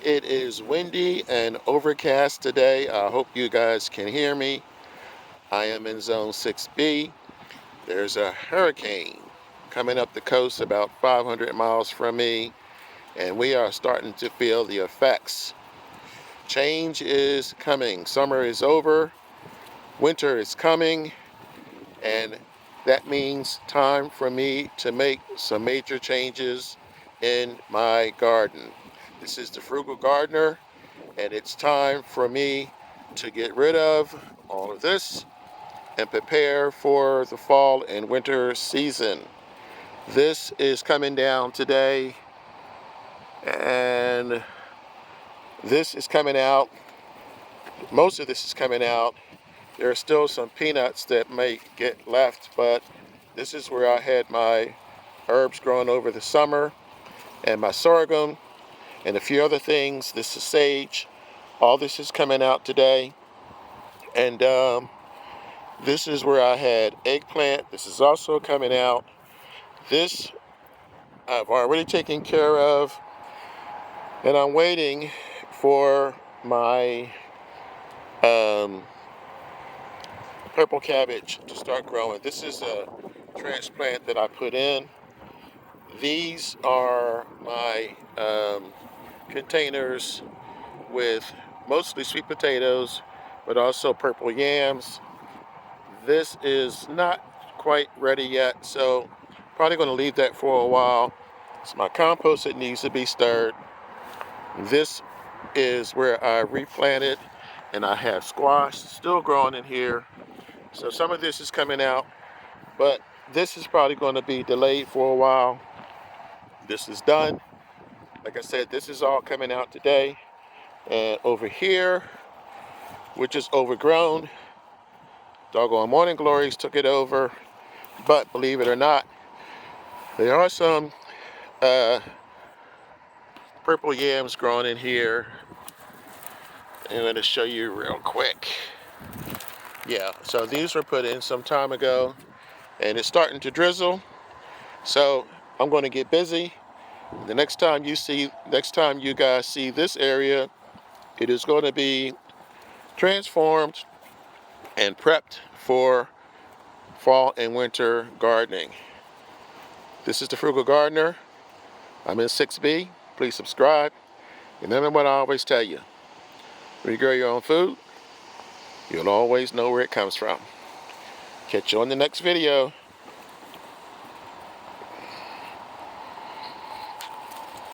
It is windy and overcast today. I hope you guys can hear me. I am in zone 6B. There's a hurricane coming up the coast about 500 miles from me, and we are starting to feel the effects. Change is coming. Summer is over. Winter is coming, and that means time for me to make some major changes in my garden. This is the Frugal Gardener, and it's time for me to get rid of all of this and prepare for the fall and winter season. This is coming down today, and this is coming out. Most of this is coming out. There are still some peanuts that may get left, but this is where I had my herbs growing over the summer, and my sorghum and a few other things. This is sage. All this is coming out today. And this is where I had eggplant. This is also coming out. This I've already taken care of, and I'm waiting for my purple cabbage to start growing. This is a transplant that I put in. These are my containers with mostly sweet potatoes, but also purple yams. This is not quite ready yet, so probably going to leave that for a while. It's my compost that needs to be stirred. This is where I replanted, and I have squash still growing in here. So some of this is coming out, but this is probably going to be delayed for a while. This is done. Like I said, this is all coming out today. And over here, which is overgrown, doggone morning glories took it over. But believe it or not, there are some purple yams growing in here. I'm going to show you real quick. Yeah, so these were put in some time ago, and it's starting to drizzle. So I'm going to get busy. The next time you guys see this area, it is going to be transformed and prepped for fall and winter gardening. This is the Frugal Gardener. I'm in 6B. Please subscribe. Remember what I always tell you. When you grow your own food, you'll always know where it comes from. Catch you on the next video.